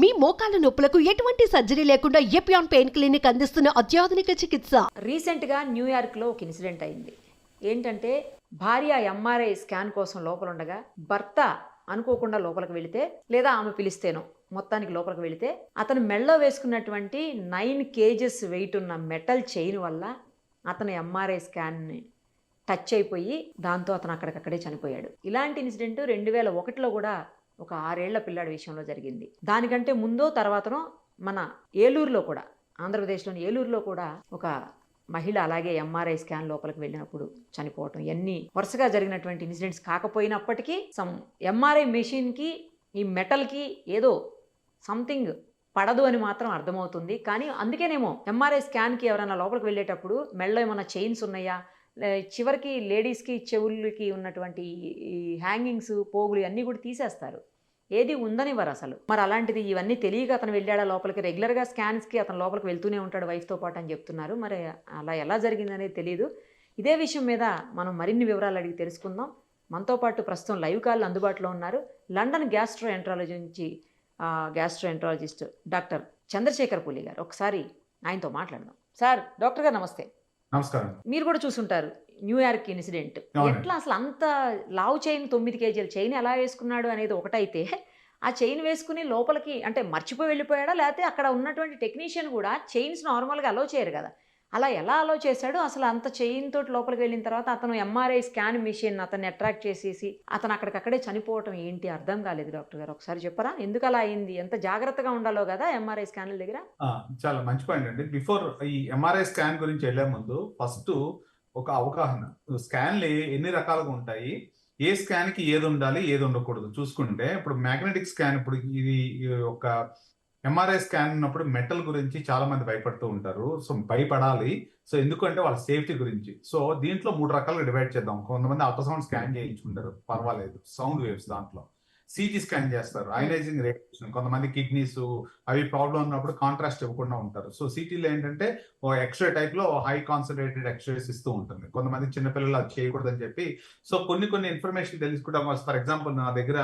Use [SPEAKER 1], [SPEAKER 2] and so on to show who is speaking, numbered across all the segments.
[SPEAKER 1] మీ మోకాల నొప్పులకు ఎటువంటి సర్జరీ లేకుండా ఎపియాన్ పెయిన్ క్లినిక్ అందిస్తున్న అత్యాధునిక చికిత్స.
[SPEAKER 2] రీసెంట్గా న్యూయార్క్లో ఒక ఇన్సిడెంట్ అయింది. ఏంటంటే భార్య ఎంఆర్ఐ స్కాన్ కోసం లోపల ఉండగా భర్త అనుకోకుండా లోపలికి వెళితే లేదా ఆమె పిలిస్తేనో మొత్తానికి లోపలికి వెళితే అతను మెడలో వేసుకున్నటువంటి 9 kgs వెయిట్ ఉన్న మెటల్ చైన్ వల్ల అతను ఎంఆర్ఐ స్కాన్ని టచ్ అయిపోయి దాంతో అతను అక్కడికక్కడే చనిపోయాడు. ఇలాంటి ఇన్సిడెంట్ 2001లో కూడా ఒక 6 ఏళ్ల పిల్లాడి విషయంలో జరిగింది. దానికంటే ముందో తర్వాతనో మన ఏలూరులో కూడా, ఆంధ్రప్రదేశ్లోని ఏలూరులో కూడా ఒక మహిళ అలాగే ఎంఆర్ఐ స్కాన్ లోపలికి వెళ్ళినప్పుడు చనిపోవటం, ఇవన్నీ వరుసగా జరిగినటువంటి ఇన్సిడెంట్స్ కాకపోయినప్పటికీ ఎంఆర్ఐ మెషిన్కి ఈ మెటల్కి ఏదో సంథింగ్ పడదు అని మాత్రం అర్థమవుతుంది. కానీ అందుకేనేమో ఎంఆర్ఐ స్కాన్కి ఎవరైనా లోపలికి వెళ్ళేటప్పుడు మెడలో ఏమైనా చైన్స్ ఉన్నాయా, చివరికి లేడీస్కి చెవులకి ఉన్నటువంటి ఈ హ్యాంగింగ్స్, పోగులు అన్నీ కూడా తీసేస్తారు, ఏది ఉందనివ్వరు అసలు. మరి అలాంటిది ఇవన్నీ తెలియక అతను వెళ్ళాడా లోపలికి? రెగ్యులర్గా స్కాన్స్కి అతను లోపలికి వెళ్తూనే ఉంటాడు వైఫ్తో పాటు అని చెప్తున్నారు. మరి అలా ఎలా జరిగిందనేది తెలియదు. ఇదే విషయం మీద మనం మరిన్ని వివరాలు అడిగి తెలుసుకుందాం. మనతో పాటు ప్రస్తుతం లైవ్ కాల్ అందుబాటులో ఉన్నారు. లండన్ గ్యాస్ట్రోఎంట్రాలజీ నుంచి గ్యాస్ట్రోఎంట్రాలజిస్ట్ డాక్టర్ చంద్రశేఖర్ పూలి గారు. ఒకసారి ఆయనతో మాట్లాడదాం. సార్, డాక్టర్ గారు నమస్తే.
[SPEAKER 3] నమస్కారం.
[SPEAKER 2] మీరు కూడా చూసుంటారు న్యూయార్క్ ఇన్సిడెంట్. ఎట్లా అసలు అంత లావు చైన్, 9 kgల చైన్ ఎలా వేసుకున్నాడు అనేది ఒకటైతే, ఆ చైన్ వేసుకుని లోపలికి అంటే మర్చిపోయి వెళ్ళిపోయాడా, లేకపోతే అక్కడ ఉన్నటువంటి టెక్నీషియన్ కూడా చైన్స్ నార్మల్గా అలో చేయరు కదా, అలా ఎలా అలో చేశాడు? అసలు అంత చైన్ తోటి లోపలికి వెళ్ళిన తర్వాత అతను ఎంఆర్ఐ స్కాన్ మిషన్ అతన్ని అట్రాక్ట్ చేసేసి అతను అక్కడికక్కడే చనిపోవటం ఏంటి అర్థం కాలేదు. డాక్టర్ గారు ఒకసారి చెప్పరా, ఎందుకు అలా అయింది? ఎంత జాగ్రత్తగా ఉండాలో కదా ఎంఆర్ఐ స్కాన్ల దగ్గర.
[SPEAKER 3] చాలా మంచి పాయింట్ అండి. బిఫోర్ ఈ ఎంఆర్ఐ స్కాన్ గురించి వెళ్లే ముందు ఫస్ట్ ఒక అవగాహన. స్కాన్లు ఎన్ని రకాలుగా ఉంటాయి, ఏ స్కాన్ కి ఏది ఉండాలి, ఏది ఉండకూడదు చూసుకుంటే, ఇప్పుడు మ్యాగ్నెటిక్ స్కాన్, ఇప్పుడు ఇది ఒక ఎంఆర్ఐ స్కాన్ ఉన్నప్పుడు మెటల్ గురించి చాలా మంది భయపడుతూ ఉంటారు. సో భయపడాలి. సో ఎందుకంటే వాళ్ళ సేఫ్టీ గురించి. సో దీంట్లో 3 రకాలుగా డివైడ్ చేద్దాం. కొంతమంది అల్ట్రాసౌండ్ స్కాన్ చేయించుకుంటారు, పర్వాలేదు, సౌండ్ వేవ్స్. దాంట్లో సిటీ స్కాన్ చేస్తారు, అయనైజింగ్ రేడియేషన్. కొంతమంది కిడ్నీస్ అవి ప్రాబ్లం ఉన్నప్పుడు కాంట్రాస్ట్ ఇవ్వకుండా ఉంటారు. సో సిటీలో ఏంటంటే ఓ ఎక్స్రే టైప్ లో హై కాన్సన్ట్రేటెడ్ ఎక్స్రేస్ ఇస్తూ ఉంటుంది. కొంతమంది చిన్నపిల్లలు అది చేయకూడదని చెప్పి, సో కొన్ని ఇన్ఫర్మేషన్ తెలుసుకోవడం. ఫర్ ఎగ్జాంపుల్ నా దగ్గర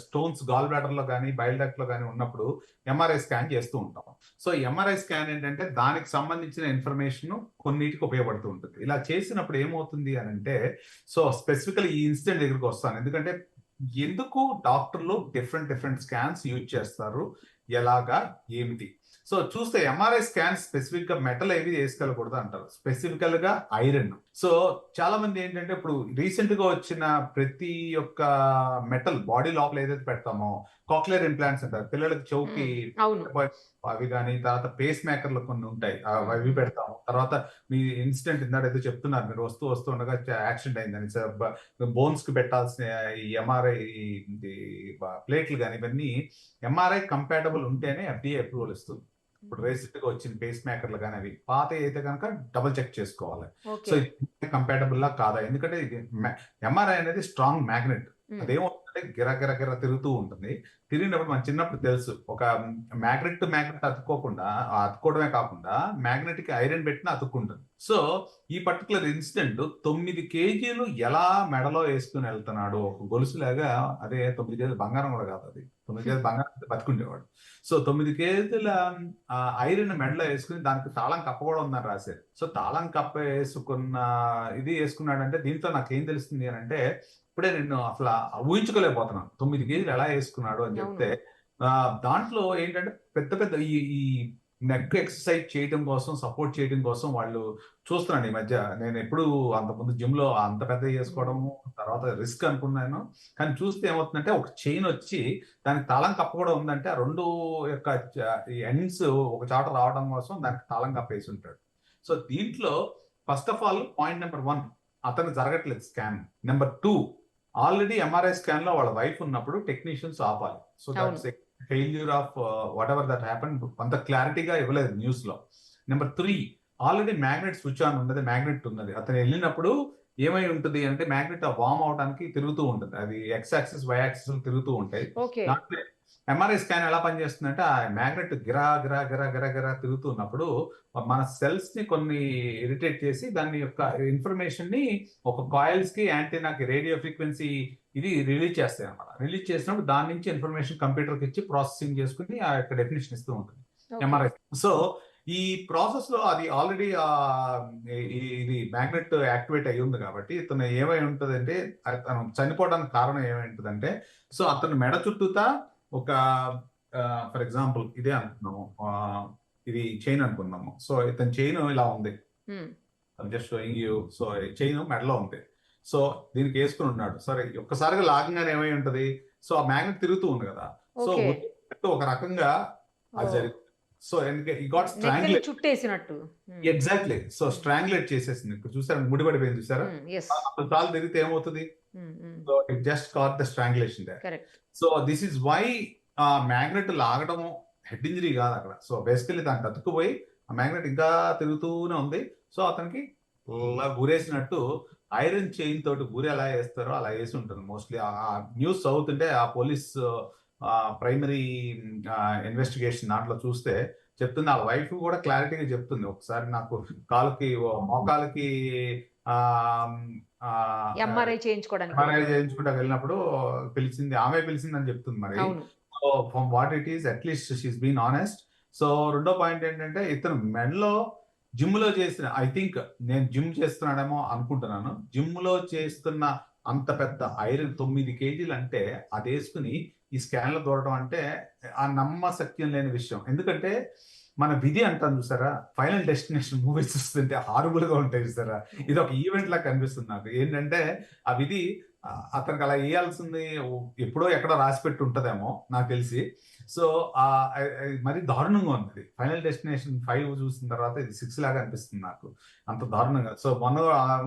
[SPEAKER 3] స్టోన్స్ గాల్ బ్లాడర్ లో కానీ బైల్ డక్ట్ లో కానీ ఉన్నప్పుడు ఎంఆర్ఐ స్కాన్ చేస్తూ ఉంటాం. సో ఎంఆర్ఐ స్కాన్ ఏంటంటే దానికి సంబంధించిన ఇన్ఫర్మేషన్ కొన్నిటికి ఉపయోగపడుతూ ఉంటుంది. ఇలా చేసినప్పుడు ఏమవుతుంది అని అంటే, సో స్పెసిఫికల్ ఈ ఇన్సిడెంట్ దగ్గరికి వస్తాను. ఎందుకంటే ఎందుకు డాక్టర్లు డిఫరెంట్ స్కాన్స్ యూజ్ చేస్తారు, ఎలాగా, ఏమిటి. సో చూస్తే ఎంఆర్ఐ స్కాన్ స్పెసిఫిక్ గా మెటల్ ఏవి వేసుకోకూడదు అంటారు, స్పెసిఫికల్ గా ఐరన్. సో చాలా మంది ఏంటంటే ఇప్పుడు రీసెంట్ గా వచ్చిన ప్రతి ఒక్క మెటల్ బాడీ లోపల ఏదైతే పెడతామో, కాక్లియర్ ఇంప్లాంట్స్ అంటారు, పిల్లలకి చెవుకి అవి కానీ, తర్వాత పేస్ మేకర్లు కొన్ని ఉంటాయి, అవి పెడతాము. తర్వాత మీ ఇన్సిడెంట్ ఇందాక ఏదో చెప్తున్నారు, మీరు వస్తూ ఉండగా యాక్సిడెంట్ అయిందని బోన్స్ కి పెట్టాల్సిన ఈ ఎంఆర్ఐ ప్లేట్లు కానీ, ఇవన్నీ ఎంఆర్ఐ కంపాటబుల్ ఉంటేనే FDA అప్రూవల్ ఇస్తుంది. ఇప్పుడు రీసెంట్ గా వచ్చిన పేస్ మేకర్లు కానీ అవి పాత అయితే కనుక డబుల్ చెక్ చేసుకోవాలి. సో ఇది కంపాటబుల్ లా కాదా, ఎందుకంటే ఇది ఎంఆర్ఐ అనేది స్ట్రాంగ్ మ్యాగ్నెట్. అదేమవుతుందంటే గిర తిరుగుతూ ఉంటుంది. తిరిగినప్పుడు మన చిన్నప్పుడు తెలుసు, ఒక మ్యాగ్నెట్ టు మ్యాగ్నెట్ అతుక్కోవడమే కాకుండా మ్యాగ్నెటిక్ ఐరన్ పెట్టిన అతుక్కుంటుంది. సో ఈ పర్టికులర్ ఇన్సిడెంట్ 9 kgలు ఎలా మెడలో వేసుకుని వెళ్తున్నాడు, ఒక గొలుసులాగా. అదే 9 kg బంగారం కూడా కాదు, అది 9 kg బంగారం బతుకుండేవాడు. సో 9 kgల ఐరన్ మెడలో వేసుకుని దానికి తాళం కప్ప కూడా ఉందని రాశారు. సో తాళం కప్ప వేసుకున్న ఇది వేసుకున్నాడంటే దీంట్లో నాకేం తెలుస్తుంది అని అంటే, ఇప్పుడే నేను అసలు ఊహించుకోలేకపోతున్నాను 9 kgలు ఎలా వేసుకున్నాడు అని చెప్తే. దాంట్లో ఏంటంటే పెద్ద ఈ నెక్ ఎక్సర్సైజ్ చేయడం కోసం, సపోర్ట్ చేయడం కోసం వాళ్ళు చూస్తున్నాను ఈ మధ్య. నేను ఎప్పుడు అంతకుముందు జిమ్ లో అంత పెద్ద చేసుకోవడము తర్వాత రిస్క్ అనుకున్నాను. కానీ చూస్తే ఏమవుతుందంటే, ఒక చైన్ వచ్చి దానికి తాళం కప్ప కూడా ఉందంటే, ఆ 2 యొక్క ఎండ్స్ ఒక చాట రావడం కోసం దానికి తాళం కప్ప వేసి ఉంటాడు. సో దీంట్లో first of all point number 1, అతను జరగట్లేదు scan. Number 2, already MRI scan లో వాళ్ళ వైఫ్ ఉన్నప్పుడు టెక్నీషియన్స్ ఆపాలి. So that's failure of whatever that happen. అంత క్లారిటీగా ఇవ్వలేదు న్యూస్ లో. నెంబర్ 3, ఆల్రెడీ మ్యాగ్నెట్ స్విచ్ ఆన్ ఉన్నది, మ్యాగ్నెట్ ఉన్నది. అతను వెళ్ళినప్పుడు ఏమై ఉంటుంది అంటే, మ్యాగ్నెట్ వార్మ్ అవడానికి తిరుగుతూ ఉంటుంది. అది X యాక్సిస్ Y యాక్సిస్ తిరుగుతూ ఉంటాయి. దాంట్లో ఎంఆర్ఐ స్కాన్ ఎలా పనిచేస్తుందంటే ఆ మ్యాగ్నెట్ గిరా గిరా గిరా గిరా గిరా తిరుగుతున్నప్పుడు మన సెల్స్ ని కొన్ని ఇరిటేట్ చేసి దాని యొక్క ఇన్ఫర్మేషన్ ని ఒక కాయిల్స్ కి యాంటీనాకి రేడియో ఫ్రీక్వెన్సీ ఇది రిలీజ్ చేస్తాయి అనమాట. రిలీజ్ చేసినప్పుడు దాని నుంచి ఇన్ఫర్మేషన్ కంప్యూటర్కి ఇచ్చి ప్రాసెసింగ్ చేసుకుని ఆ యొక్క డెఫినేషన్ ఇస్తూ ఉంటుంది ఎంఆర్ఐ. సో ఈ ప్రాసెస్ లో అది ఆల్రెడీ ఇది మ్యాగ్నెట్ యాక్టివేట్ అయ్యి ఉంది కాబట్టి ఇతను ఏమై ఉంటుందంటే తను చనిపోవడానికి కారణం ఏమై ఉంటుందంటే, సో అతను మెడ చుట్టూతా ఒక ఫర్ ఎగ్జాంపుల్ ఇదే అనుకున్నాము, ఇది చైన్ అనుకున్నాము. సో ఇతని చైన్ ఇలా ఉంది, just showing you. So chain మెడలో ఉంది. సో దీనికి వేసుకుని ఉన్నాడు. సరే ఒక్కసారిగా లాగంగానే ఏమై ఉంటది, సో ఆ మ్యాగ్నెట్ తిరుగుతూ ఉంది కదా. సో ఒక రకంగా అది జరిగింది. సో ఈ గాట్ స్ట్రాంగ్యులేట్
[SPEAKER 2] చుట్టేసినట్టు.
[SPEAKER 3] ఎగ్జాక్ట్లీ. సో స్ట్రాంగ్యులేట్ చేసేసింది. ఇక్కడ చూసారా ముడిపడిపోయింది, చూసారా? చాలా తిరిగితే ఏమవుతుంది? So it just got the strangulation there. So this is why ఆ మ్యాగ్నెట్ లాగడం హెడ్ ఇంజరీ కాదు అక్కడ. సో బేసికలీ దానికి అతుక్కుపోయి ఆ మ్యాగ్నెట్ ఇంకా తిరుగుతూనే ఉంది. సో అతనికి గురేసినట్టు ఐరన్ చైన్ తోటి గురి ఎలా వేస్తారో అలా వేసి ఉంటుంది మోస్ట్లీ. ఆ న్యూస్ చదువుతుంటే ఆ పోలీస్ ప్రైమరీ ఇన్వెస్టిగేషన్ దాంట్లో చూస్తే చెప్తుంది, ఆ వైఫ్ కూడా క్లారిటీగా చెప్తుంది. ఒకసారి నాకు కాలుకి మోకాలకి
[SPEAKER 2] ఎంఆర్ఐ
[SPEAKER 3] చేయించుకుంటా వెళ్ళినప్పుడు పిలిచింది, ఆమె పిలిచింది అని చెప్తుంది. మరి so from what it is at least she's been honest. So రెండో పాయింట్ ఏంటంటే ఇతను మెడలో జిమ్ లో చేసిన, ఐ థింక్ నేను జిమ్ చేస్తున్నాడేమో అనుకుంటున్నాను, జిమ్ లో చేస్తున్న అంత పెద్ద ఐరన్ 9 కేజీలు అంటే అది వేసుకుని ఈ స్కాన్ లో దూరడం అంటే ఆ నమ్మశక్యం లేని విషయం. ఎందుకంటే మన విధి అంటాను చూసారా, ఫైనల్ డెస్టినేషన్ మూవీస్ చూస్తుంటే హారబుల్ గా ఉంటాయి చూసారా, ఇది ఒక ఈవెంట్ లా కనిపిస్తుంది నాకు. ఏంటంటే ఆ విధి అతనికి అలా వేయాల్సింది ఎప్పుడో ఎక్కడో రాసి పెట్టి ఉంటదేమో నాకు తెలిసి. సో మరి దారుణంగా ఉంది. ఫైనల్ డెస్టినేషన్ 5 చూసిన తర్వాత ఇది 6 లాగా అనిపిస్తుంది నాకు, అంత దారుణంగా. సో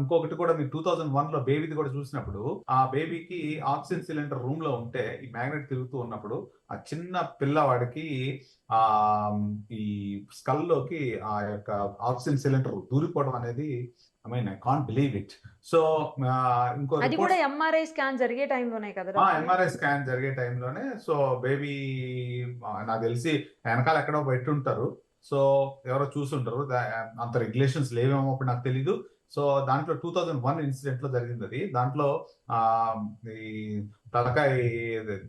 [SPEAKER 3] ఇంకొకటి కూడా మీరు 2001 లో బేబీది కూడా చూసినప్పుడు ఆ బేబీకి ఆక్సిజన్ సిలిండర్ రూమ్ లో ఉంటే ఈ మ్యాగ్నెట్ తిరుగుతూ ఉన్నప్పుడు ఆ చిన్న పిల్లవాడికి ఆ ఈ స్కల్ లోకి ఆ యొక్క ఆక్సిజన్ సిలిండర్ దూరిపోవడం అనేది I mean I can't believe it. So ఇంకో
[SPEAKER 2] అది కూడా ఎంఆర్ఐ స్కాన్ జరిగే టైంలోనే కదా,
[SPEAKER 3] ఎంఆర్ఐ స్కాన్ జరిగే టైంలోనే. సో బేబీ నాకు తెలిసి వెనకాల ఎక్కడో పెట్టుంటారు, సో ఎవరో చూసుంటారు. అంత రెగ్యులేషన్స్ లేవేమో అప్పుడు నాకు తెలీదు. సో దాంట్లో 2001 ఇన్సిడెంట్ లో జరిగింది అది. దాంట్లో ఈ తలకాయ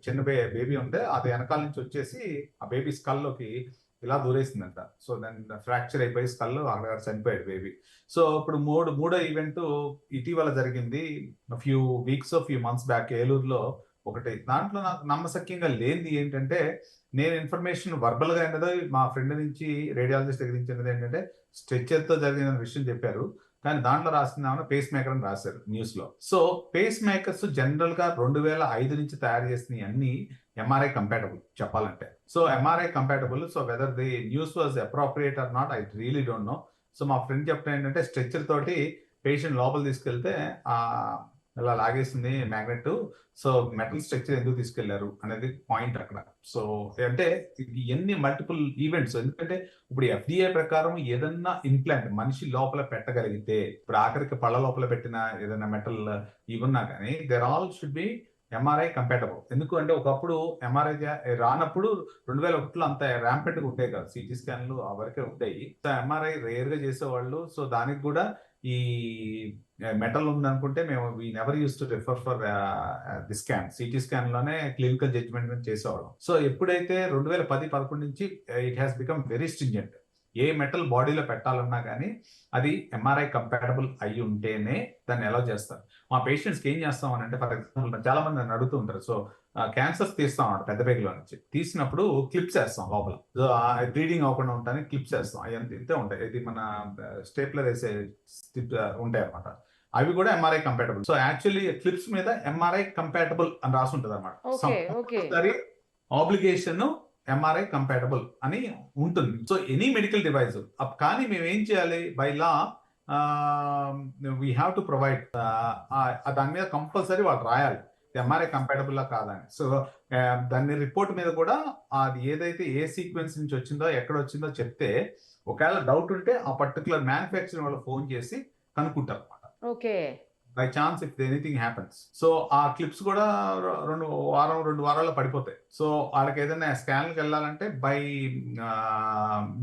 [SPEAKER 3] చిన్న బేబీ ఉంటే అది వెనకాల నుంచి వచ్చేసి ఆ బేబీ స్కల్లోకి ఇలా దూరేసిందంట. సో దాన్ని ఫ్రాక్చర్ అయిపోయి స్కల్ అక్కడ చనిపోయాడు బేబీ. సో ఇప్పుడు మూడో ఈవెంట్ ఇటీవల జరిగింది, ఫ్యూ మంత్స్ బ్యాక్ ఏలూరులో ఒకటి. దాంట్లో నాకు నమ్మశక్యంగా లేనిది ఏంటంటే, నేను ఇన్ఫర్మేషన్ వర్బల్ గా అయినదో మా ఫ్రెండ్ నుంచి రేడియాలజిస్ట్ దగ్గర నుంచి ఏంటంటే స్ట్రెచ్చర్ తో జరిగిన విషయం చెప్పారు, కానీ దాంట్లో రాసింది పేస్ మేకర్ అని రాశారు న్యూస్ లో. సో పేస్ మేకర్స్ జనరల్ గా 2005 నుంచి తయారు చేసిన అన్ని ఎంఆర్ఐ కంపాటబుల్ చెప్పాలంటే. So MRI compatible. So whether the news was appropriate or not I really don't know. So మా ఫ్రెండ్ చెప్పడం ఏంటంటే స్ట్రెచ్చర్ తోటి పేషెంట్ లోపల తీసుకెళ్తే ఇలా లాగేసింది మ్యాగ్నెట్. సో మెటల్ స్ట్రక్చర్ ఎందుకు తీసుకెళ్లారు అనేది పాయింట్ అక్కడ. సో అంటే ఎన్ని మల్టిపుల్ ఈవెంట్స్. ఎందుకంటే ఇప్పుడు FDA ప్రకారం ఏదన్నా ఇంప్లాంట్ మనిషి లోపల పెట్టగలిగితే, ఇప్పుడు ఆఖరికి పళ్ళ లోపల పెట్టిన ఏదైనా మెటల్ ఇవన్నా కానీ there all should be MRI compatible. ఎందుకు అంటే ఒకప్పుడు ఎంఆర్ఐ రానప్పుడు 2001లో అంత ర్యాంపెంట్ గా ఉంటాయి కదా, సిటీ స్కాన్లు ఆ వరకే ఉంటాయి. సో ఎంఆర్ఐ రేర్ గా చేసేవాళ్ళు. సో దానికి కూడా ఈ మెటల్ ఉందనుకుంటే మేము we never use to refer for the scan. CT scan లోనే క్లినికల్ జడ్జ్మెంట్ మీద చేసేవాళ్ళం. సో ఎప్పుడైతే 2010-11 నుంచి it has become very stringent. A metal బాడీలో పెట్టాలన్నా కానీ అది ఎంఆర్ఐ కంపాటబుల్ అయి ఉంటేనే దాన్ని ఎలా చేస్తారు. మా పేషెంట్స్కి ఏం చేస్తాం అని అంటే, ఫర్ ఎగ్జాంపుల్ చాలా మంది నన్ను అడుగుతూ ఉంటారు. సో క్యాన్సర్స్ తీస్తాం అన్నమాట పెద్ద పేగులో నుంచి. తీసినప్పుడు క్లిప్స్ వేస్తాం లోపల, సో బ్లీడింగ్ అవ్వకుండా ఉంటాయని క్లిప్స్ వేస్తాం. అవి ఇంతే ఉంటాయి. ఇది మన స్టేప్లర్ వేసే ఉంటాయి అన్నమాట. అవి కూడా MRI compatible. So actually clips మీద ఎంఆర్ఐ కంపాటబుల్ అని రాసి ఉంటుంది అన్నమాట. ఆబ్లిగేషన్ ఎంఆర్ఐ కంపాటబుల్ అని ఉంటుంది. So any medical device. కానీ మేము ఏం చేయాలి, by law we have to provide, దాని మీద కంపల్సరీ వాళ్ళు రాయాలి ఎంఆర్ఐ కంపాటబుల్ కాదని. సో దాని రిపోర్ట్ మీద కూడా అది ఏదైతే ఏ సీక్వెన్స్ నుంచి వచ్చిందో ఎక్కడ వచ్చిందో చెప్తే, ఒకవేళ డౌట్ ఉంటే ఆ పర్టికులర్ మ్యానుఫ్యాక్చరింగ్ వాళ్ళు ఫోన్ చేసి కనుక్కుంటారు అనమాట.
[SPEAKER 2] Okay.
[SPEAKER 3] By chance if anything happens. So ఆ క్లిప్స్ కూడా 2 వారాల్లో పడిపోతాయి. సో వాళ్ళకి ఏదైనా స్కాన్కి వెళ్ళాలంటే by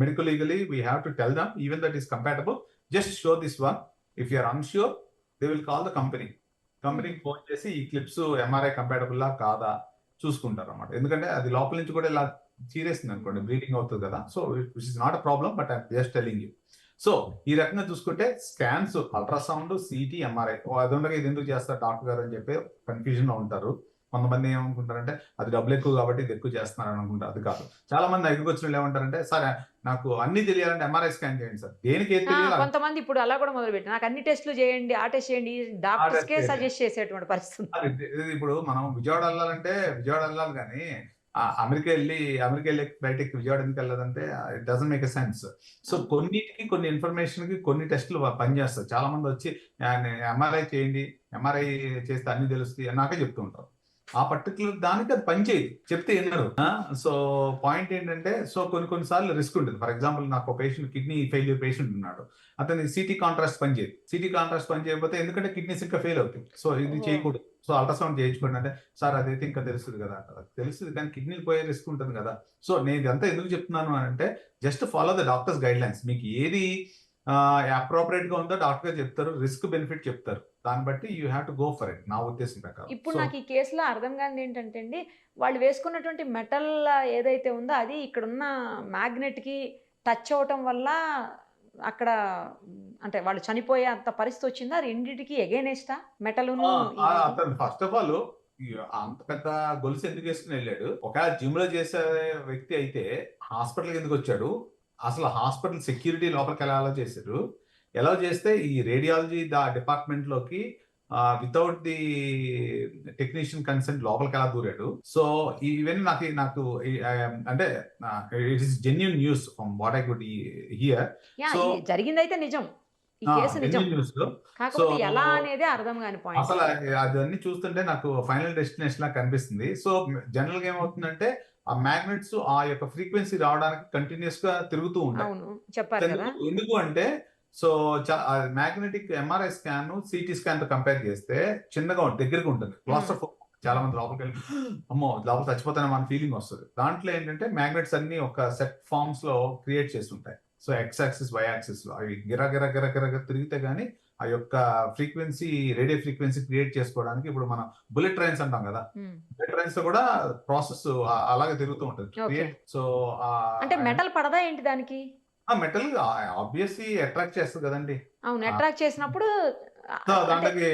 [SPEAKER 3] medical legally we have to tell them even that is compatible, just show this one. If you're unsure they will call the కంపెనీకి phone చేసి ఈ క్లిప్స్ ఎంఆర్ఐ కంపాటబుల్ కాదా చూసుకుంటారు అన్నమాట. ఎందుకంటే అది లోపల నుంచి కూడా ఇలా చీరేస్తుంది అనుకోండి, బ్లీడింగ్ అవుతుంది కదా. So which is not a problem, but I'm just telling you. So ఈ రకంగా చూసుకుంటే స్కాన్స్, అల్ట్రాసౌండ్, సిటీ, ఎంఆర్ఐ అది ఉండగా ఇది ఎందుకు చేస్తారు డాక్టర్ గారు అని చెప్పి కన్ఫ్యూజన్ లో ఉంటారు. కొంతమంది ఏమనుకుంటారంటే అది డబ్బులు ఎక్కువ కాబట్టి ఇది ఎక్కువ చేస్తున్నారు అనుకుంటారు. అది కాదు. చాలా మంది దగ్గరికి వచ్చిన వాళ్ళు ఏమంటారంటే, సార్ నాకు అన్ని తెలియాలంటే ఎంఆర్ఐ స్కాన్ చేయండి సార్. దేనికి ఏది తెలియాలి?
[SPEAKER 2] కొంతమంది ఇప్పుడు అలా కూడా మొదలు పెట్టి నాకు అన్ని టెస్టులు చేయండి, ఆ టెస్ట్ చేయండి, డాక్టర్స్ కే సజెస్ట్ చేసేటువంటి పరిస్థితి.
[SPEAKER 3] ఇప్పుడు మనం విజయవాడ వెళ్ళాలి కానీ అమెరికా వెళ్ళి ఫ్లైట్ ఎక్కి విజయవాడ ఎందుకు వెళ్ళదంటే it doesn't make a sense. So కొన్నిటికి కొన్ని ఇన్ఫర్మేషన్ కి కొన్ని టెస్టులు పనిచేస్తాయి. చాలా మంది వచ్చి ఎంఆర్ఐ చేయండి, ఎంఆర్ఐ చేస్తే అన్ని తెలుస్తాయి నాకే చెప్తూ ఉంటారు. ఆ పర్టికులర్ దానికి అది పనిచేయదు, చెప్తే వినరు. సో పాయింట్ ఏంటంటే, సో కొన్నిసార్లు రిస్క్ ఉంటుంది. ఫర్ ఎగ్జాంపుల్ నాకు ఒక పేషెంట్, కిడ్నీ ఫెయిల్యూర్ పేషెంట్ ఉన్నాడు. అతని సిటీ కాంట్రాస్ట్ పనిచేయదు. సిటీ కాంట్రాస్ట్ పనిచేయకపోతే ఎందుకంటే కిడ్నీస్ ఇంకా ఫెయిల్ అవుతాయి. సో ఇది చేయకూడదు. సో అల్ట్రాసౌండ్ చేయించుకోండి అంటే, సార్ అదైతే ఇంకా తెలుస్తుంది కదా అంటారు. తెలుస్తుంది కానీ కిడ్నీలు పోయే రిస్క్ ఉంటుంది కదా. సో నేను ఇదంతా ఎందుకు చెప్తున్నాను అంటే, just follow the doctors guide lines. మీకు ఏది అప్రోప్రియేట్ గా ఉందో డాక్టర్ గారు చెప్తారు, రిస్క్ బెనిఫిట్ చెప్తారు. దాన్ని బట్టి you have to go for it, నా ఉద్దేశం ప్రకారం.
[SPEAKER 2] ఇప్పుడు నాకు ఈ కేసులో అర్థం కానిది ఏంటంటే అండి, వాళ్ళు వేసుకున్నటువంటి మెటల్ ఏదైతే ఉందో అది ఇక్కడున్న మ్యాగ్నెట్ కి టచ్ అవటం వల్ల అక్కడ అంటే వాళ్ళు చనిపోయే అంత పరిస్థితి వచ్చిందా? రెండింటికి ఎగైనెస్టా మెటల్?
[SPEAKER 3] అతను ఫస్ట్ ఆఫ్ ఆల్ అంత పెద్ద గొలుసు ఎందుకు వేసుకుని వెళ్ళాడు? ఒక జిమ్ లో చేసే వ్యక్తి అయితే హాస్పిటల్కి ఎందుకు వచ్చాడు? అసలు హాస్పిటల్ సెక్యూరిటీ లోపలికి ఎలా చేశారు? ఎలా చేస్తే ఈ రేడియాలజీ డిపార్ట్మెంట్ లోకి వితౌట్ ది టెక్నీషియన్ కన్సెంట్ లోపలికి ఎలా దూరాడు? సో ఇవన్నీ నాకు అంటే it is genuine news from what I could hear. So
[SPEAKER 2] జరిగిందైతే నిజం, ఈ కేసు నిజం. కాకపోతే ఎలా అనేది అర్థం కాని పాయింట్.
[SPEAKER 3] అసలు అదన్నీ చూస్తుంటే నాకు ఫైనల్ డెస్టినేషన్ లా కనిపిస్తుంది. సో జనరల్ గా ఏమవుతుందంటే, ఆ మ్యాగ్నెట్స్ ఆ యొక్క ఫ్రీక్వెన్సీ రావడానికి కంటిన్యూస్ గా తిరుగుతూ ఉంటాయి.
[SPEAKER 2] చెప్పారు కదా.
[SPEAKER 3] ఎందుకు అంటే, so magnetic MRI scan CT scan తో కంపేర్ చేస్తే చిన్నగా దగ్గరగా ఉంటుంది. క్లాస్ట్రోఫోబియా చాలా మంది లోపలికి వెళ్ళి అమ్మో లోపల చచ్చిపోతానే మన ఫీలింగ్ వస్తుంది. దాంట్లో ఏంటంటే మ్యాగ్నెట్స్ అన్ని ఒక సెట్ ఫార్మ్స్ లో క్రియేట్ చేసి ఉంటాయి. So X axis, Y axis లో అవి గిర తిరిగితే గానీ ఆ యొక్క ఫ్రీక్వెన్సీ, రేడియో ఫ్రీక్వెన్సీ క్రియేట్ చేసుకోవడానికి, ఇప్పుడు మనం బుల్లెట్ ట్రైన్స్ అంటాం కదా, బుల్లెట్ ట్రైన్స్ లో కూడా ప్రాసెస్ అలాగే తిరుగుతూ ఉంటుంది. సో
[SPEAKER 2] అంటే మెటల్ పడదా ఏంటి దానికి?
[SPEAKER 3] మెటల్ ఆబ్వియస్లీ అట్రాక్ట్ చేస్తుంది కదండి.
[SPEAKER 2] అవును, అట్రాక్ట్ చేసినప్పుడు
[SPEAKER 3] దాంట్లోకి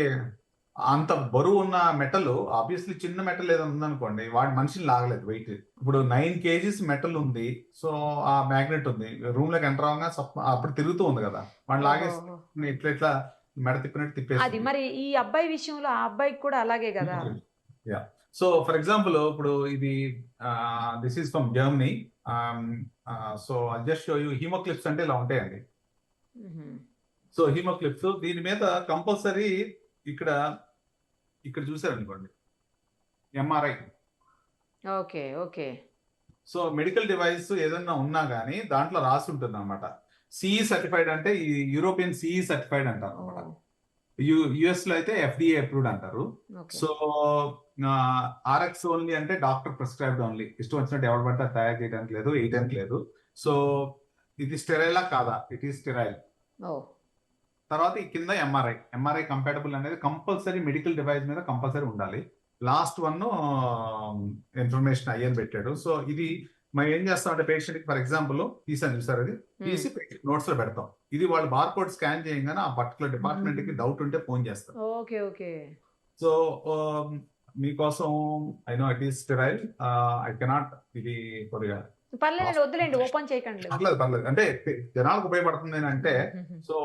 [SPEAKER 3] అంత బరువు ఉన్న మెటల్, ఆబ్వియస్లీ చిన్న మెటల్ ఏదైనా ఉందనుకోండి, వాడి మనిషిని లాగలేదు వెయిట్. ఇప్పుడు 9 kgs మెటల్ ఉంది. సో ఆ మ్యాగ్నెట్ ఉంది, రూమ్ లోకి ఎంటర్ అవగా అప్పుడు తిరుగుతూ ఉంది కదా, వాడిని లాగేసి ఇట్లా మెడ తిప్పినట్టు తిప్పేసి.
[SPEAKER 2] అది మరి ఈ అబ్బాయి విషయంలో ఆ అబ్బాయికి కూడా అలాగే కదా.
[SPEAKER 3] యా. సో ఫర్ ఎగ్జాంపుల్ ఇప్పుడు ఇది this is from Germany. So I just show you. Hemoclips అంటే ఇలా ఉంటాయండి. సో హీమోక్లిప్స్, దీని మీద కంపల్సరీ ఇక్కడ చూసారనుకోండి MRI.
[SPEAKER 2] Okay okay.
[SPEAKER 3] So medical device ఏదన్నా ఉన్నా కానీ దాంట్లో రాసి ఉంటుంది అనమాట. సిఈ సర్టిఫైడ్ అంటే ఈ యూరోపియన్ సిఈ సర్టిఫైడ్ అంటారు అనమాట. యుఎస్ లో అయితే ఎఫ్డిఏ అప్రూవ్డ్ అంటారు. సో ఆర్ఎక్స్ ఓన్లీ అంటే డాక్టర్ ప్రిస్క్రైబ్డ్ ఓన్లీ, ఇష్టం వచ్చినట్టు ఎవరు పడితే తయారు చేయడానికి లేదు, వేయడానికి లేదు. సో ఇది స్టెరైలా కాదా? It is sterile. తర్వాత ఈ కింద ఎంఆర్ఐ కంపాటబుల్ అనేది కంపల్సరీ మెడికల్ డివైస్ మీద కంపల్సరీ ఉండాలి. లాస్ట్ వన్ ఇన్ఫర్మేషన్ అయ్యని పెట్టాడు. సో ఇది మనం ఏం చేస్తాం అంటే, పేషెంట్ కి ఫర్ ఎగ్జాంపుల్ తీసాను చూసారు, అది తీసి నోట్స్ లో పెడతాం. ఇది వాళ్ళు బార్ కోడ్ స్కాన్ చేయగానే ఆ పర్టికులర్ డిపార్ట్మెంట్ కి డౌట్ ఉంటే ఫోన్ చేస్తారు.
[SPEAKER 2] Okay okay.
[SPEAKER 3] సో మీకోసం I know it is sterile, I cannot ఇది కొద్దిగా
[SPEAKER 2] పర్లేదు, వద్దులేండి, ఓపెన్ చేయకండి.
[SPEAKER 3] పర్లేదు అంటే జనాలకు ఉపయోగపడుతుంది అంటే. So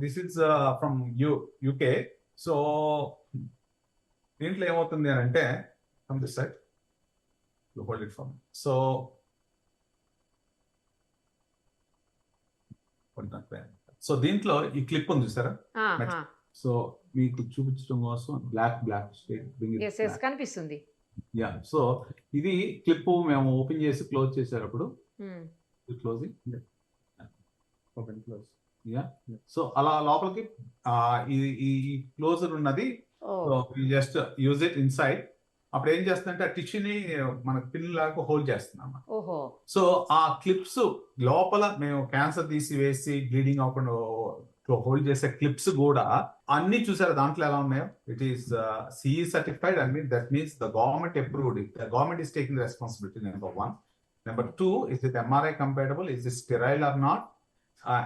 [SPEAKER 3] this is from UK. So దీంట్లో ఏమవుతుంది అని అంటే, from this side you hold it from. So so దీంట్లో ఈ క్లిప్ ఉంది చూసారా. సో మీకు చూపించడం కోసం బ్లాక్
[SPEAKER 2] కనిపిస్తుంది.
[SPEAKER 3] యా. సో ఇది క్లిప్ మేము ఓపెన్ చేసి క్లోజ్ చేసేటప్పుడు closing open close. Yeah so అలా లోపలికి ఆ, ఈ ఈ క్లోజర్ ఉన్నది.
[SPEAKER 2] Oh
[SPEAKER 3] so just use it inside. అప్పుడు ఏం చేస్తుందంటే ఆ టిష్యూని మన పిన్ లాగా హోల్డ్ చేస్తున్నాం.
[SPEAKER 2] ఓహో
[SPEAKER 3] సో ఆ క్లిప్స్ లోపల మేము క్యాన్సర్ తీసివేసి బ్లీడింగ్ అవ్వకుండా హోల్డ్ చేసే క్లిప్స్ కూడా అన్ని చూసారు దాంట్లో ఎలా ఉన్నాయో. It is CE certified. I mean that means the government approved it. The government is taking responsibility. Number 1. Number 2, is it MRI compatible, is it sterile or not,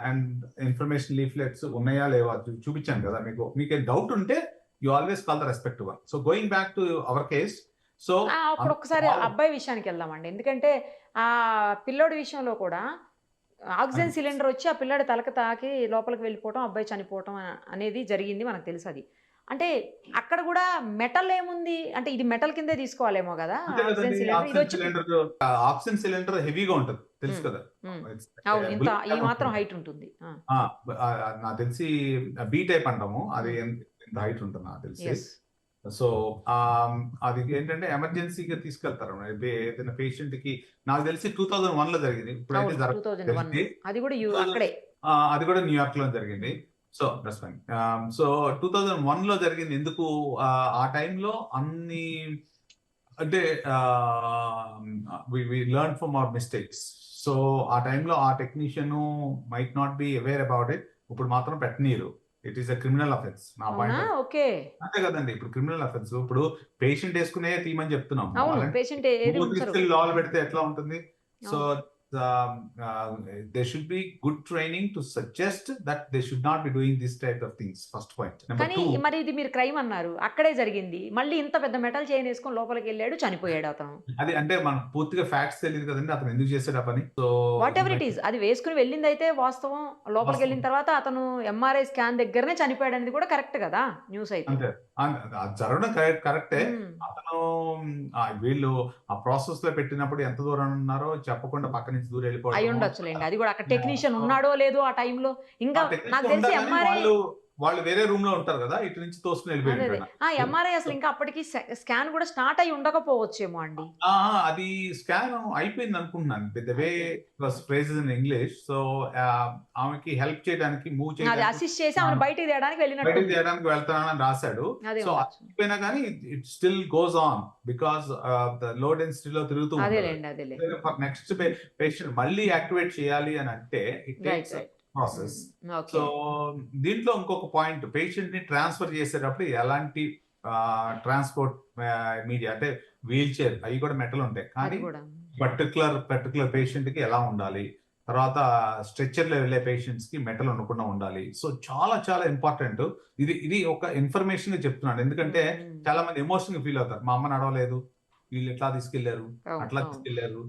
[SPEAKER 3] and information leaflets ఉన్నాయా లేవా చూపించాను కదా మీకు. మీకు doubt ఉంటే you always call the respective one. So going back to our case. So
[SPEAKER 2] అప్పుడు ఒకసారి అబ్బాయి విషయానికి వెళ్దామండి. ఎందుకంటే ఆ పిల్లోడి విషయంలో కూడా ఆక్సిజన్ సిలిండర్ వచ్చి ఆ పిల్లాడి తలకు తాకి లోపలికి వెళ్ళిపోవటం, అబ్బాయి చనిపోవటం అనేది జరిగింది, మనకు తెలుసు అది. అంటే అక్కడ కూడా మెటల్ ఏముంది అంటే ఇది మెటల్ కిందే తీసుకోవాలేమో కదా ఆక్సిజన్ సిలిండర్. ఇది వచ్చి
[SPEAKER 3] ఆక్సిజన్ సిలిండర్ హెవీగా ఉంటుంది తెలుసు కదా.
[SPEAKER 2] అవును, ఇంత ఈ మాత్రం హైట్ ఉంటుంది.
[SPEAKER 3] నాకు తెలిసి బీ టైప్ అంటాము, అది ఎంత హైట్ ఉంటుంది నాకు తెలిసి.
[SPEAKER 2] Yes.
[SPEAKER 3] సో అది ఏంటంటే ఎమర్జెన్సీగా తీసుకెళ్తారు ఏదైనా పేషెంట్ కి. నాకు తెలిసి 2001 లో జరిగింది. ఇప్పుడైతే
[SPEAKER 2] అవును, 2001 అది కూడా అక్కడే.
[SPEAKER 3] అది కూడా న్యూయార్క్ లో జరిగింది. So that's fine. సో 2001 లో జరిగింది. ఎందుకు ఆ టైంలో అన్ని అంటే we learn from our mistakes. So ఆ టైంలో ఆ technician might not be aware about it. ఇప్పుడు మాత్రం పెట్టనీరు. It is a criminal offence నా పాయింట్.
[SPEAKER 2] ఓకే,
[SPEAKER 3] అంతే కదండి. ఇప్పుడు క్రిమినల్ అఫెన్స్. ఇప్పుడు పేషెంట్ వేసుకునే తీయమని చెప్తున్నాం.
[SPEAKER 2] అవును, పేషెంట్
[SPEAKER 3] లాలు పెడితే ఎట్లా ఉంటుంది? So there should be good training to suggest that they should not be doing this type of things. First point. Number
[SPEAKER 2] కానీ
[SPEAKER 3] 2,
[SPEAKER 2] మరి ఇది మీరు క్రైమ్ అన్నారు, అక్కడే జరిగింది. మళ్ళీ ఇంత పెద్ద మెటల్ చైన్ వేసుకొని లోపలికి వెళ్ళాడు, చనిపోయాడు అతను.
[SPEAKER 3] అది అంటే మనకు పూర్తిగా ఫ్యాక్ట్స్ తెలియదు కదండి అతను ఎందుకు చేశాడు ఆ పని. So
[SPEAKER 2] what ever it is, అది వేసుకుని వెళ్ళింది అయితే వాస్తవం. లోపలికి వెళ్ళిన తర్వాత అతను ఎంఆర్ఐ స్కాన్ దగ్గరనే చనిపోయాడు అనేది కూడా కరెక్ట్ కదా న్యూస్ అయితే.
[SPEAKER 3] అంతే అది జరగడం కరెక్టే. అతను వీళ్ళు ఆ ప్రాసెస్ లో పెట్టినప్పుడు ఎంత దూరం ఉన్నారో చెప్పకుండా పక్క నుంచి దూరం
[SPEAKER 2] అయి
[SPEAKER 3] వెళ్ళిపోవడం.
[SPEAKER 2] ఉండొచ్చులేండి. అది కూడా అక్కడ టెక్నీషియన్ ఉన్నాడో లేదో ఆ టైంలో. ఇంకా నాకు తెలిసి ఎంఆర్ఐ
[SPEAKER 3] వాళ్ళు వేరే రూమ్ లో ఉంటారు కదా, ఇటు నుంచి తోసుకుని వెళ్ళిపోయాడు.
[SPEAKER 2] ఎంఆర్ఐ అసలు ఇంకా అప్పటికి స్కాన్ కూడా స్టార్ట్ అయి ఉండకపోవచ్చేమో అండి.
[SPEAKER 3] అది స్కాన్ అయిపోయింది అనుకుంటున్నాను. The way was phrases in English. So ఆమెకి హెల్ప్ చేయడానికి మూవ్
[SPEAKER 2] అది
[SPEAKER 3] చేయడానికి
[SPEAKER 2] అసిస్ట్ చేసి ఆమెను బయటికి తీయడానికి
[SPEAKER 3] బయటికి
[SPEAKER 2] వెళ్ళినట్టు.
[SPEAKER 3] తీయడానికి వెళ్తానని రాశాడు.
[SPEAKER 2] అదే
[SPEAKER 3] సో
[SPEAKER 2] ఉండొచ్చు.
[SPEAKER 3] అయిపోయినా కానీ it still goes on because the low డెన్సిటీలో తిరుగుతూ ఉంటుంది.
[SPEAKER 2] అదేలేండి, అదేలే.
[SPEAKER 3] నెక్స్ట్ పేషెంట్ మళ్ళీ యాక్టివేట్ చేయాలి అని అంటే it
[SPEAKER 2] right
[SPEAKER 3] takes
[SPEAKER 2] right.
[SPEAKER 3] Process.
[SPEAKER 2] Okay.
[SPEAKER 3] So దీంట్లో ఇంకొక పాయింట్, పేషెంట్ ని ట్రాన్స్ఫర్ చేసేటప్పుడు ఎలాంటి ట్రాన్స్పోర్ట్ మీడియా అంటే వీల్ చైర్ అవి కూడా మెటల్ ఉంటాయి.
[SPEAKER 2] అది
[SPEAKER 3] కానీ
[SPEAKER 2] కూడా
[SPEAKER 3] పర్టికులర్ పేషెంట్ కి ఎలా ఉండాలి, తర్వాత స్ట్రెచ్చర్ లో వెళ్ళే పేషెంట్స్ కి మెటల్ ఉండకుండా ఉండాలి. సో చాలా చాలా ఇంపార్టెంట్. ఇది ఒక ఇన్ఫర్మేషన్ చెప్తున్నాను. ఎందుకంటే చాలా మంది ఎమోషన్ ఫీల్ అవుతారు. మా అమ్మ నడవలేదు, వీళ్ళు ఎట్లా తీసుకెళ్లారు,
[SPEAKER 2] అవును,
[SPEAKER 3] అట్లా
[SPEAKER 2] అవును.
[SPEAKER 3] తీసుకెళ్లారు,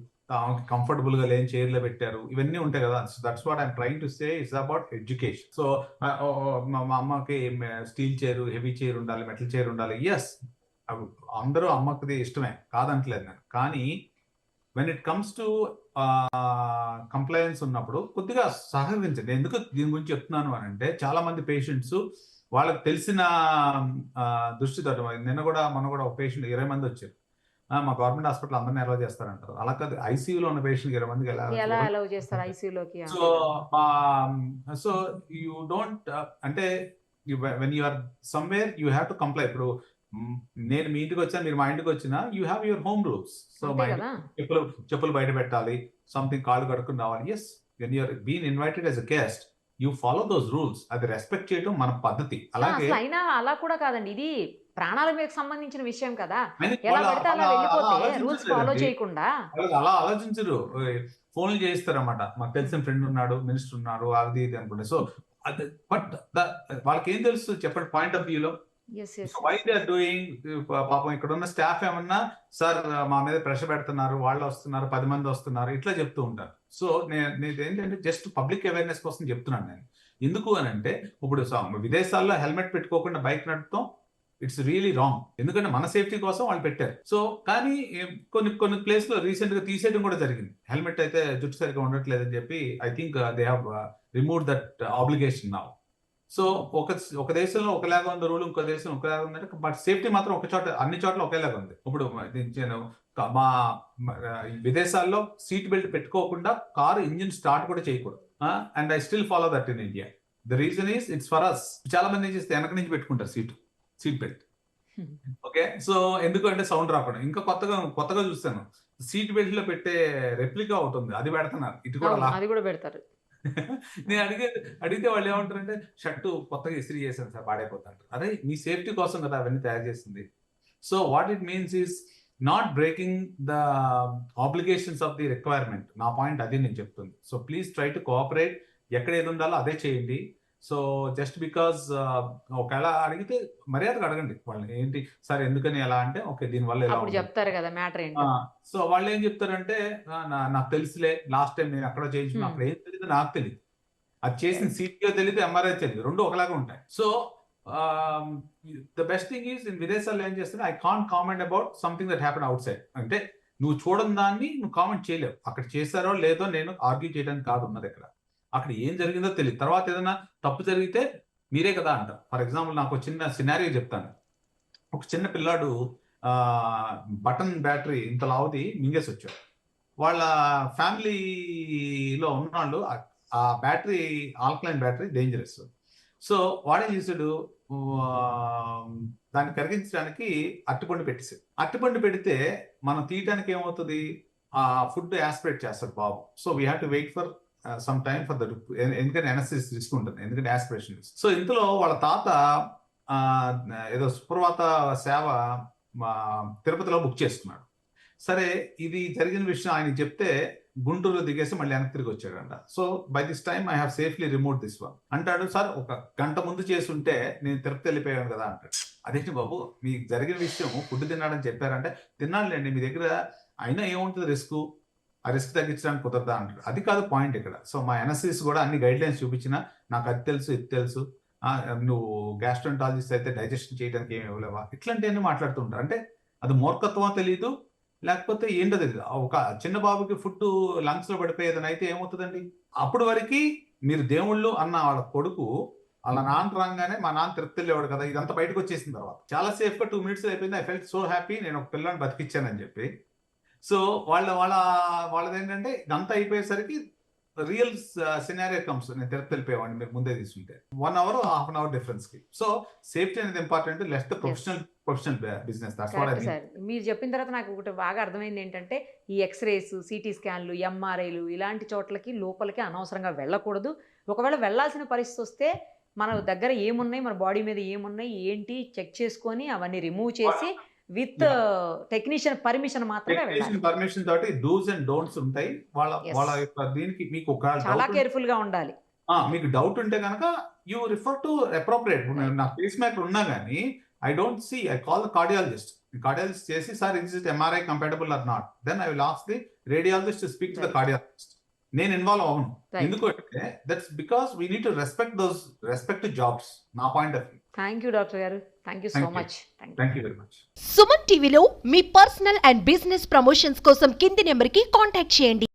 [SPEAKER 3] కంఫర్టబుల్ గా లేని చైర్ లో పెట్టారు, ఇవన్నీ ఉంటాయి కదా. So that's what I'm trying to say it's about education. So మా అమ్మకి స్టీల్ చైర్, హెవీ చైర్ ఉండాలి, మెటల్ చైర్ ఉండాలి. ఎస్, అందరూ అమ్మకి ఇష్టమే, కాదంటలేదు నేను. కానీ when it comes to compliance ఉన్నప్పుడు కొద్దిగా సహకరించండి. ఎందుకు దీని గురించి చెప్తున్నాను అని అంటే, చాలా మంది పేషెంట్స్ వాళ్ళకి తెలిసిన దృష్టితో, మొన్న కూడా ఒక పేషెంట్ 20 మంది వచ్చారు. మా గవర్నమెంట్ హాస్పిటల్ అందరినీ అలౌ చేస్తారంటారు. అలా కాదు, ఐసీయూలో ఉన్న పేషెంట్ 20 మందికి
[SPEAKER 2] ఎలా అలౌ చేస్తారు ఐసీయూలోకి?
[SPEAKER 3] సో యూ డోంట్ అంటే when you are somewhere you have to comply. ఇప్పుడు నేను మీ ఇంటికి వచ్చాను, మీరు మా ఇంటికి వచ్చినా you have your home rules. So మా చెప్పులు బయట పెట్టాలి, సంథింగ్ కాళ్ళు కడుక్కుని రావాలి. Yes, when you're been invited as a guest you follow those rules. అది రెస్పెక్ట్ చేయడం మన పద్ధతి. అలాగే
[SPEAKER 2] అయినా అలా కూడా కాదండి, ఇది ప్రాణాల మీద సంబంధించిన విషయం కదా. ఎలా పడితే అలా వెళ్ళిపోతే రూల్స్ ఫాలో చేయకుండా
[SPEAKER 3] అలా ఆలోచించరు. ఫోన్లు చేయిస్తారన్నమాట. మాకు తెలిసిన ఫ్రెండ్ ఉన్నాడు, మినిస్టర్ ఉన్నాడు, అది ఇది అనుకుంటే. సో బట్ వాళ్ళకి ఏం తెలుసు చెప్పండి పాయింట్ ఆఫ్ వ్యూలో. Why they are doing. పాపం ఇక్కడ ఉన్న స్టాఫ్ ఏమన్నా, సార్ మా మీద ప్రెషర్ పెడుతున్నారు, వాళ్ళు వస్తున్నారు, 10 మంది వస్తున్నారు, ఇట్లా చెప్తూ ఉంటారు. సో నేను ఏంటంటే జస్ట్ పబ్లిక్ అవేర్నెస్ కోసం చెప్తున్నాను నేను. ఎందుకు అని అంటే, ఇప్పుడు విదేశాల్లో హెల్మెట్ పెట్టుకోకుండా బైక్ నడపడం ఇట్స్ రియలీ రాంగ్. ఎందుకంటే మన సేఫ్టీ కోసం వాళ్ళు పెట్టారు. సో కానీ కొన్ని ప్లేస్ లో రీసెంట్ గా తీసేయడం కూడా జరిగింది. హెల్మెట్ అయితే జుట్టు సరిగ్గా ఉండట్లేదని చెప్పి I think they have remove that obligation now. So ఒక దేశంలో ఒకలాగా ఉంది రూల్, ఇంకో దేశంలో ఒకలాగా ఉందంటే, బట్ సేఫ్టీ మాత్రం ఒక చోట, అన్ని చోట్ల ఒకేలాగా ఉంది. ఇప్పుడు విదేశాల్లో సీట్ బెల్ట్ పెట్టుకోకుండా కారు ఇంజిన్ స్టార్ట్ కూడా చేయకూడదు. And I still follow that in India. The reason is it's for us. చాలా మంది ఏం చేస్తే వెనక నుంచి పెట్టుకుంటారు సీట్ బెల్ట్. ఓకే, సో ఎందుకంటే సౌండ్ రాకుండా. ఇంకా కొత్తగా చూస్తాను, సీట్ బెల్ట్ లో పెట్టే రెప్లికా ఒకటి ఉంది, అది పెడుతున్నారు. ఇటు కూడా
[SPEAKER 2] అవును, అది కూడా పెడతారు.
[SPEAKER 3] నేను అడిగితే వాళ్ళు ఏమంటారంటే షర్టు కొత్తగా ఇస్త్రీ చేశాను సార్, పాడైపోతారు. అదే మీ సేఫ్టీ కోసం కదా అవన్నీ తయారు చేసింది. So what it means is not breaking the obligations of the requirement. నా పాయింట్ అది నేను చెప్తుంది. So please try to cooperate. ఎక్కడ ఏది ఉండాలో అదే చేయండి. సో జస్ట్ బికాజ్ ఒకవేళ అడిగితే మర్యాదగా అడగండి వాళ్ళని, ఏంటి సార్ ఎందుకని ఎలా అంటే, ఓకే దీనివల్ల ఎలా
[SPEAKER 2] అప్పుడు చెప్తారు కదా మ్యాటర్ ఏంటో.
[SPEAKER 3] సో వాళ్ళు ఏం చెప్తారంటే, నాకు తెలుసులే, లాస్ట్ టైం నేను అక్కడ చేయించుకున్నా, అక్కడ ఏం తెలియదు నాకు తెలియదు, అది చేసిన సిటీఓ తెలియదు, ఎంఆర్ఐ తెలియదు, రెండు ఒకలాగా ఉంటాయి. So the best thing is in విదేశాల్లో ఏం చేస్తున్నా, I can't comment about something that happen out side. అంటే నువ్వు చూడని దాన్ని నువ్వు కామెంట్ చేయలేవు. అక్కడ చేశారో లేదో నేను ఆర్గ్యూ చేయడానికి కాదు ఉన్నది. అక్కడ ఏం జరిగిందో తెలియదు. తర్వాత ఏదైనా తప్పు జరిగితే మీరే కదా అంటారు. ఫర్ ఎగ్జాంపుల్ నాకు చిన్న సినారియో చెప్తాను. ఒక చిన్న పిల్లాడు బటన్ బ్యాటరీ ఇంత లావుది మింగేసి వచ్చాడు. వాళ్ళ ఫ్యామిలీలో ఉన్నవాళ్ళు ఆ battery alkaline battery dangerous. So వాడేం చేశాడు, దాన్ని కరిగించడానికి అరటిపండు పెట్టేసాడు. అరటిపండు పెడితే మనం తీయడానికి ఏమవుతుంది, ఆ ఫుడ్ యాస్పిరేట్ చేస్తాడు బాబు. So we have to wait for some time for that, ఎందుకంటే ఎనస్థిసిస్ తీసుకుంటుంది, ఎందుకంటే యాస్పిరేషన్. సో ఇంతలో వాళ్ళ తాత ఏదో సుప్రభాత సేవ తిరుపతిలో బుక్ చేసుకున్నాడు. సరే ఇది జరిగిన విషయం ఆయనకి చెప్తే గుంటూరులో దిగేసి మళ్ళీ వెనక్కి తిరిగి వచ్చాడంట. So by this time I have safely remove this one అంటాడు. సార్ ఒక గంట ముందు చేసి ఉంటే నేను తిరుపతి వెళ్ళిపోయాను కదా అంటాడు. అదేంటి బాబు మీకు జరిగిన విషయం ఫుడ్ తిన్నాడని చెప్పారంటే, తిన్నానులేండి మీ దగ్గర, అయినా ఏముంటుంది రిస్క్, ఆ రిస్క్ తగ్గించడానికి కుదరదా అంటారు. అది కాదు పాయింట్ ఇక్కడ. సో మా ఎన్ఎస్సిస్ కూడా అన్ని గైడ్ లైన్స్ చూపించిన, నాకు అది తెలుసు ఇది తెలుసు, నువ్వు గ్యాస్ట్రోంటాలజిస్ట్ అయితే డైజెషన్ చేయడానికి ఏమి ఇవ్వలేవా, ఇట్లాంటివన్నీ మాట్లాడుతుంటారు. అంటే అది మూర్ఖత్వం తెలియదు, లేకపోతే ఏంటో తెలియదు. ఒక చిన్న బాబుకి ఫుడ్ లంగ్స్ లో పడిపోయేదని అయితే ఏమవుతుందండి. అప్పటి వరకు మీరు దేవుళ్ళు అన్న వాళ్ళ కొడుకు వాళ్ళ నాన్న రాగానే మా నాన్న తిరుపతి వెళ్ళేవాడు కదా, ఇదంతా బయటకు వచ్చేసిన తర్వాత చాలా సేఫ్ గా 2 minutes అయిపోయింది. ఐ ఫెల్ట్ సో హ్యాపీ, నేను ఒక పిల్లని బతికిచ్చానని చెప్పి. సో వాళ్ళది ఏంటంటే ఇదంతా అయిపోయేసరికి రియల్ సినారియో కమ్స్, నేను తిరుపతి వెళ్ళిపోయేవాడిని మీరు ముందే తీసుకుంటే 1 hour 1/2 hour డిఫరెన్స్ కి. సో సేఫ్టీ అనేది important, less the professional business.
[SPEAKER 2] Sir మీరు చెప్పిన తర్వాత నాకు ఒకటి బాగా అర్థమైంది ఏంటంటే, ఈ ఎక్స్రేస్, సిటీ స్కాన్లు, ఎంఆర్ఐలు ఇలాంటి చోట్లకి లోపలికి అనవసరంగా వెళ్ళకూడదు. ఒకవేళ వెళ్ళాల్సిన పరిస్థితి వస్తే మన దగ్గర ఏమున్నాయి, మన బాడీ మీద ఏమున్నాయి ఏంటి చెక్ చేసుకొని అవన్నీ రిమూవ్ చేసి విత్ టెక్నీషియన్ పర్మిషన్ మాత్రమే వెళ్ళాలి.
[SPEAKER 3] పర్మిషన్ తోటి డూస్ అండ్ డోంట్స్ ఉంటాయి. వాళ్ళ యొక్క దీనికి మీకు
[SPEAKER 2] చాలా కేర్ఫుల్ గా ఉండాలి.
[SPEAKER 3] మీకు డౌట్ ఉంటే కనుక యూ రిఫర్ టు అప్రోప్రియేట్. నా పేస్ మేకర్ ఉన్నా కానీ I don't see, I call the cardiologist చేసి, sir is it MRI compatible or not, then I will ask the radiologist to speak to the cardiologist. నేను involve అవును, ఎందుకంటే that's because we need to respect jobs. నా point of view.
[SPEAKER 2] Thank you doctor గారు, thank you so much.
[SPEAKER 3] Thank you very much.
[SPEAKER 1] Suman టీవీలో మీ personal and business promotions కోసం కింది నెంబర్కి కాంటాక్ట్ చేయండి.